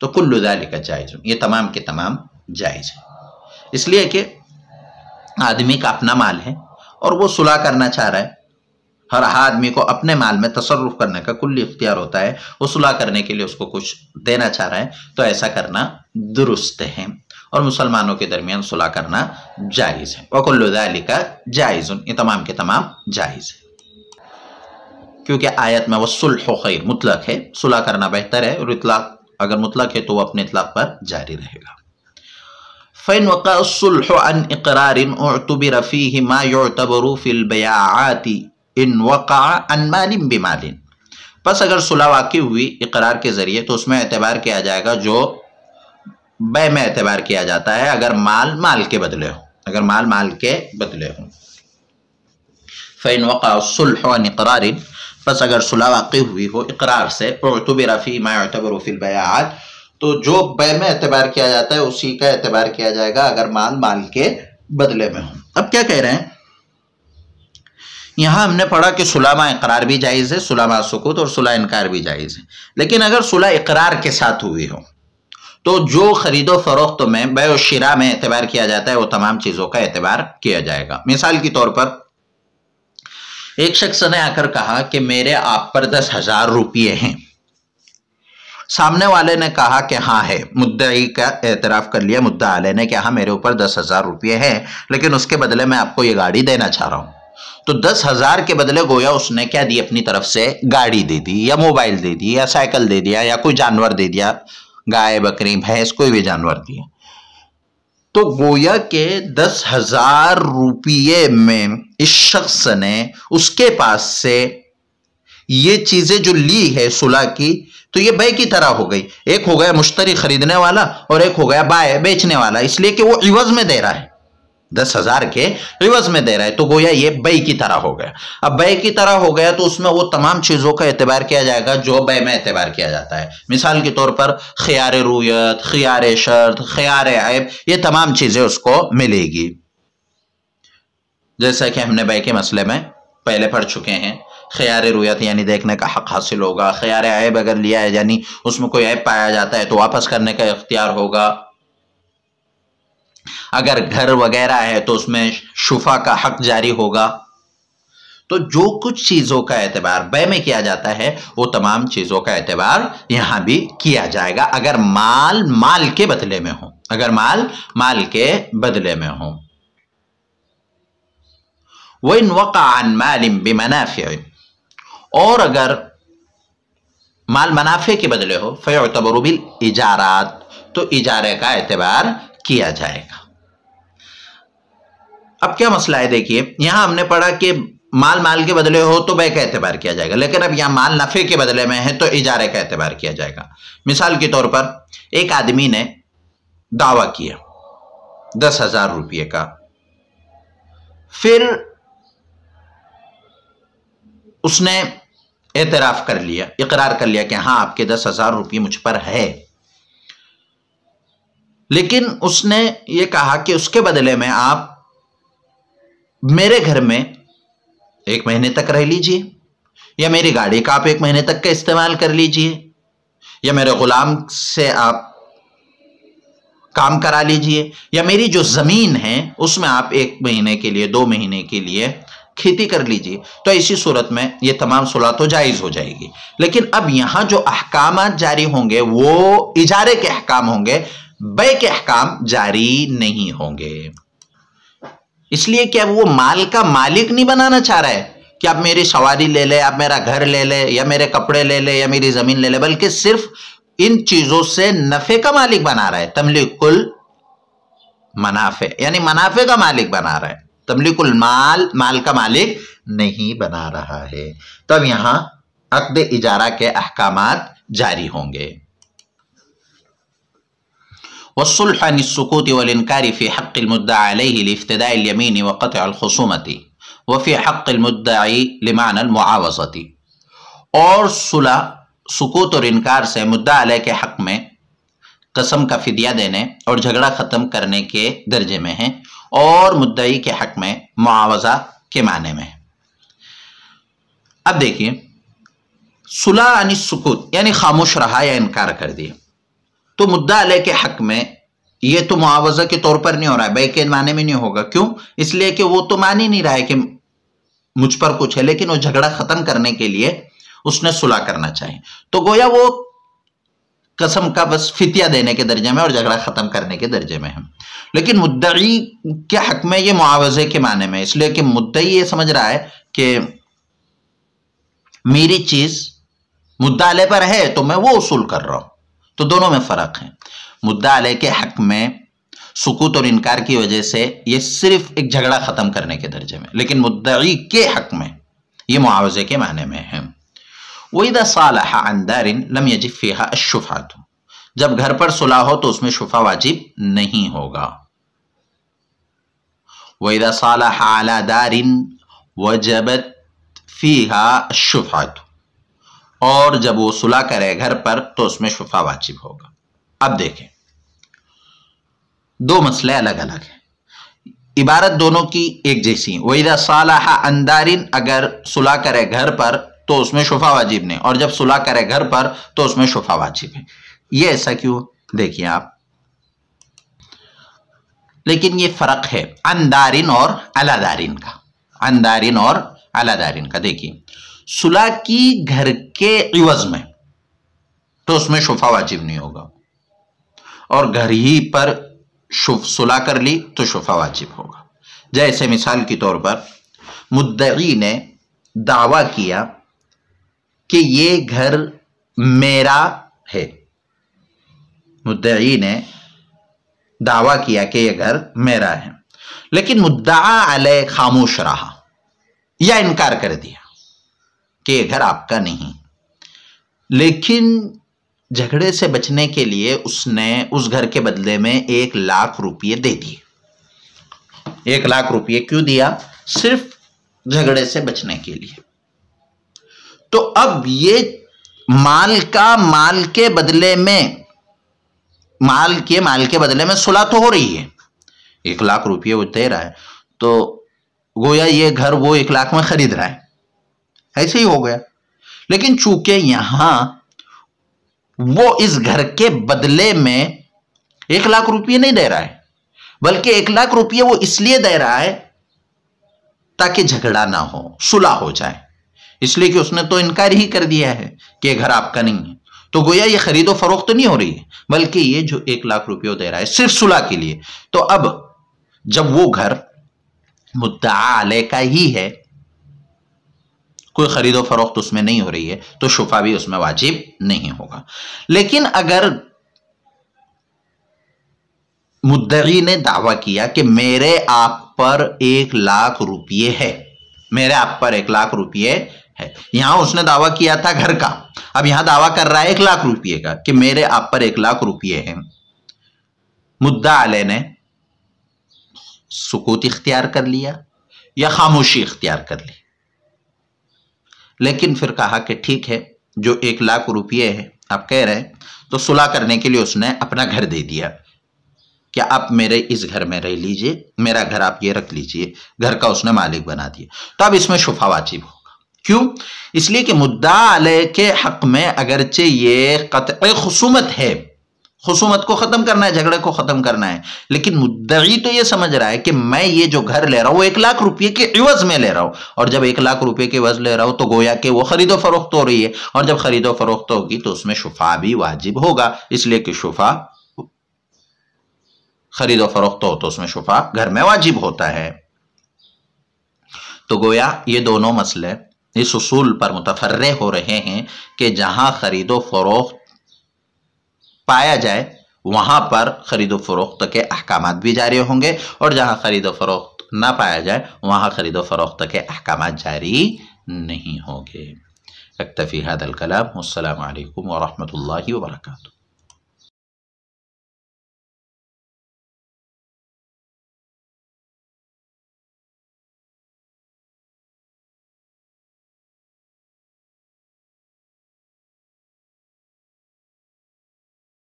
تو کل ذالک جائز، یہ تمام کے تمام جائز ہے، اس لیے کہ آدمی کا اپنا مال ہے اور وہ صلح کرنا چاہ رہا ہے. ہر آدمی کو اپنے مال میں تصرف کرنے کا کلی اختیار ہوتا ہے، وہ صلح کرنے کے لیے اس کو کچھ دینا چاہ رہا ہے، تو ایسا کرنا درست ہے اور مسلمانوں کے درمیان صلح کرنا جائز ہے. وَكُلُّ ذَلِكَ جَائِزٌ، یہ تمام کے تمام جائز ہے، کیونکہ آیت میں وَالصُّلْحُ خَيْرٌ مطلق ہے، صلح کرنا بہتر ہے، اور اطلاق اگر مطلق ہے تو وہ اپنے اطلاق پر جاری رہے گا. فَإِنْ وَقَعَ الصُّلْحُ عَنْ إِقْرَارٍ اُعْتُبِرَ فِيهِ مَا يُعْتَبَرُ فِي الْبَيَاعَاتِ ان وقع عن مال بمال، پس اگر صلح واقع ہوئی اقرار کے ذریعے تو اس میں اعتبار کیا جائے گا جو بے میں اعتبار کیا جاتا ہے اگر مال مال کے بدلے ہو، اگر مال مال کے بدلے ہو. فإن وقع الصلح عن اقرار، پس اگر صلح واقع ہوئی ہو اقرار سے، اعتبر فی ما يعتبر فی البیاعات، تو جو بے میں اعتبار کیا جاتا ہے اسی کا اعتبار کیا جائے گا اگر مال مال کے بدلے میں ہو. اب کیا کہہ رہے ہیں یہاں؟ ہم نے پڑھا کہ صلح مع اقرار بھی جائز ہے، صلح مع سکوت اور صلح انکار بھی جائز ہے، لیکن اگر صلح اقرار کے ساتھ ہوئی ہو تو جو خرید و فروخت میں بیع و شراء میں اعتبار کیا جاتا ہے وہ تمام چیزوں کا اعتبار کیا جائے گا. مثال کے طور پر ایک شخص نے آ کر کہا کہ میرے آپ پر 10,000 روپیے ہیں، سامنے والے نے کہا کہ ہاں ہے، مدعی کا اعتراف کر لیا مدعا علیہ نے کہ ہاں میرے اوپر 10,000 روپیے ہیں، لیکن اس کے بدلے میں آپ کو یہ گاڑی دینا چاہ رہا ہوں. تو 10,000 کے بدلے گویا اس نے کیا دی؟ اپنی طرف سے گاڑی دے دی، یا موبائل دے دی، یا سائیکل دے دیا، یا کوئی جانور دے دیا، گائے بکری بھینس کوئی بھی جانور دیا. تو گویا کہ 10,000 روپیے میں اس شخص نے اس کے پاس سے یہ چیزیں جو لی ہے صلح کی، تو یہ بے کی طرح ہو گئی. ایک ہو گیا مشتری خریدنے والا اور ایک ہو گیا بائع بیچنے والا، اس لیے کہ وہ عوض میں دے رہا ہے، 10,000 کے عوض میں دے رہا ہے، تو گویا یہ بے کی طرح ہو گیا. اب بے کی طرح ہو گیا تو اس میں وہ تمام چیزوں کا اعتبار کیا جائے گا جو بے میں اعتبار کیا جاتا ہے. مثال کے طور پر خیار رویت، خیار شرط، خیار عیب، یہ تمام چیزیں اس کو ملے گی. جیسا کہ ہم نے بے کے مسئلے میں پہلے پڑھ چکے ہیں، خیار رویت یعنی دیکھنے کا حق حاصل ہوگا، خیار عیب اگر لیا ہے یعنی اس میں کوئی عیب پایا جاتا ہے تو واپس کرنے کا اختیار ہوگا، اگر گھر وغیرہ ہے تو اس میں شفا کا حق جاری ہوگا. تو جو کچھ چیزوں کا اعتبار بے میں کیا جاتا ہے وہ تمام چیزوں کا اعتبار یہاں بھی کیا جائے گا اگر مال مال کے بدلے میں ہو، اگر مال مال کے بدلے میں ہو. وَإِنْ وَقَعَ عَنْ مَالٍ بِمَنَافِعٍ، اور اگر مال منافع کے بدلے ہو، فَيُعْتَبَرُ بِالْإِجَارَاتِ، تو اجارے کا اعتبار کیا جائے گا. اب کیا مسئلہ ہے؟ دیکھیے یہاں ہم نے پڑھا کہ مال مال کے بدلے ہو تو بے کا اعتبار کیا جائے گا، لیکن اب یہاں مال نفع کے بدلے میں ہے تو اجارے کا اعتبار کیا جائے گا. مثال کے طور پر ایک آدمی نے دعویٰ کیا 10,000 روپیے کا، پھر اس نے اعتراف کر لیا، اقرار کر لیا کہ ہاں آپ کے 10,000 روپیے مجھ پر ہے، لیکن اس نے یہ کہا کہ اس کے بدلے میں آپ میرے گھر میں 1 مہینے تک رہ لیجئے، یا میری گاڑی کا آپ 1 مہینے تک کا استعمال کر لیجئے، یا میرے غلام سے آپ کام کرا لیجئے، یا میری جو زمین ہے اس میں آپ 1 مہینے کے لیے 2 مہینے کے لیے کھیتی کر لیجئے. تو ایسی صورت میں یہ تمام صلح تو جائز ہو جائے گی. لیکن اب یہاں جو احکامات جاری ہوں گے وہ اجارے کے احکام ہوں گے، بے کے احکام جاری نہیں ہوں گے، اس لیے کہ اب وہ مال کا مالک نہیں بنانا چاہ رہا ہے کہ آپ میری سواری لے لے، آپ میرا گھر لے لے، یا میرے کپڑے لے لے، یا میری زمین لے لے، بلکہ صرف ان چیزوں سے نفع کا مالک بنا رہا ہے. تملیک المنافع یعنی منافع کا مالک بنا رہا ہے، تملیک المال مال کا مالک نہیں بنا رہا ہے. تب یہاں عقد اجارہ کے احکامات جاری ہوں گے. والصلح عن السكوت والإنكار في حق المدعى عليه لافتداء اليمين وقطع الخصومة وفي حق المدعي لمعنى المعاوضة، اور صلح سکوت اور انکار سے مدعا علیہ کے حق میں قسم کا فدیہ دینے اور جھگڑا ختم کرنے کے درجے میں ہیں، اور مدعی کے حق میں معاوضہ کے معنی میں. اب دیکھیے صلح عن السکوت یعنی خاموش رہا یا انکار کر دیا. تو مدعا علیہ کے حق میں یہ تو معاوضہ کے طور پر نہیں ہو رہا ہے، بے کے معنی میں نہیں ہوگا. کیوں؟ اس لیے کہ وہ تو مان ہی نہیں رہا ہے کہ مجھ پر کچھ ہے، لیکن وہ جھگڑا ختم کرنے کے لیے اس نے صلح کرنا چاہیے. تو گویا وہ قسم کا بس فتیہ دینے کے درجے میں اور جھگڑا ختم کرنے کے درجے میں ہے. لیکن مدعی کے حق میں یہ معاوضے کے معنی میں، اس لیے کہ مدعی یہ سمجھ رہا ہے کہ میری چیز مدعا علیہ پر ہے تو میں وہ اصول کر رہا ہوں. تو دونوں میں فرق ہے. مدعا علیہ کے حق میں سکوت اور انکار کی وجہ سے یہ صرف ایک جھگڑا ختم کرنے کے درجے میں، لیکن مدعی کے حق میں یہ معاوضے کے معنی میں ہے. وَإِذَا صَالَحَ عَنْ دَارٍ لَمْ يَجِبْ فِيهَا الشُّفْعَةُ، جب گھر پر صلح ہو تو اس میں شفعہ واجب نہیں ہوگا. وَإِذَا صَالَحَ عَلَى دَارٍ وَجَبَتْ فِيهَا الشُّفْعَةُ، اور جب وہ صلح کرے گھر پر تو اس میں شفعہ واجب ہوگا. اب دیکھیں دو مسئلے الگ الگ ہیں، عبارت دونوں کی ایک جیسی. وَإِذَا صَالَحَ عَنْ دَارٍ، اگر صلح کرے گھر پر تو اس میں شفعہ واجب نہیں، اور جب صلح کرے گھر پر تو اس میں شفعہ واجب ہے. یہ ایسا کیوں؟ دیکھیں آپ، لیکن یہ فرق ہے عن دارن اور علی دارن کا. عن دارن اور علی دارن کا دیکھیں، صلح کی گھر کے عوض میں تو اس میں شفعہ واجب نہیں ہوگا، اور گھر ہی پر صلح کر لی تو شفعہ واجب ہوگا. جیسے مثال کے طور پر مدعی نے دعویٰ کیا کہ یہ گھر میرا ہے، مدعی نے دعویٰ کیا کہ یہ گھر میرا ہے، لیکن مدعا علیہ خاموش رہا یا انکار کر دیا کہ یہ گھر آپ کا نہیں. لیکن جھگڑے سے بچنے کے لیے اس نے اس گھر کے بدلے میں 1,00,000 روپیے دے دیے. 1,00,000 روپیے کیوں دیا؟ صرف جھگڑے سے بچنے کے لیے. تو اب یہ مال کے بدلے میں مال کے بدلے میں صلح تو ہو رہی ہے، 1,00,000 روپیے وہ دے رہا ہے، تو گویا یہ گھر وہ 1,00,000 میں خرید رہا ہے، ایسے ہی ہو گیا. لیکن چونکہ یہاں وہ اس گھر کے بدلے میں 1,00,000 روپیے نہیں دے رہا ہے، بلکہ 1,00,000 روپیے وہ اس لیے دے رہا ہے تاکہ جھگڑا نہ ہو، صلح ہو جائے. اس لیے کہ اس نے تو انکار ہی کر دیا ہے کہ یہ گھر آپ کا نہیں ہے. تو گویا یہ خرید و فروخت نہیں ہو رہی ہے، بلکہ یہ جو 1,00,000 روپیے دے رہا ہے صرف صلح کے لیے. تو اب جب وہ گھر مدعا علیہ کا ہی ہے، کوئی خرید و فروخت اس میں نہیں ہو رہی ہے، تو شفعہ بھی اس میں واجب نہیں ہوگا. لیکن اگر مدعی نے دعویٰ کیا کہ میرے آپ پر 1,00,000 روپیے ہے، میرے آپ پر 1,00,000 روپیے ہے، یہاں اس نے دعویٰ کیا تھا گھر کا، اب یہاں دعویٰ کر رہا ہے 1,00,000 روپیے کا کہ میرے آپ پر 1,00,000 روپیے ہیں. مدعا علیہ نے سکوت اختیار کر لیا یا خاموشی اختیار کر لی، لیکن پھر کہا کہ ٹھیک ہے جو 1,00,000 روپیے ہے آپ کہہ رہے ہیں، تو صلح کرنے کے لیے اس نے اپنا گھر دے دیا کہ آپ میرے اس گھر میں رہ لیجئے، میرا گھر آپ یہ رکھ لیجئے، گھر کا اس نے مالک بنا دیا. تو اب اس میں شفعہ واجب ہوگا. کیوں؟ اس لیے کہ مدعا علیہ کے حق میں اگرچہ یہ قطع خصومت ہے، خصومت کو ختم کرنا ہے، جھگڑے کو ختم کرنا ہے، لیکن مدعی تو یہ سمجھ رہا ہے کہ میں یہ جو گھر لے رہا ہوں وہ 1,00,000 روپیے کے عوض میں لے رہا ہوں، اور جب 1,00,000 روپیے کے عوض لے رہا ہوں تو گویا کہ وہ خرید و فروخت ہو رہی ہے، اور جب خرید و فروخت ہوگی تو اس میں شفعہ بھی واجب ہوگا. اس لیے کہ شفعہ خرید و فروخت ہو تو اس میں شفعہ گھر میں واجب ہوتا ہے. تو گویا یہ دونوں مسئلے اس اصول پر متفرع ہو رہے ہیں کہ جہاں خرید و فروخت پایا جائے وہاں پر خرید و فروخت کے احکامات بھی جاری ہوں گے، اور جہاں خرید و فروخت نہ پایا جائے وہاں خرید و فروخت کے احکامات جاری نہیں ہوں گے. اکتفی هذا الکلام. والسلام علیکم ورحمۃ اللہ وبرکاتہ.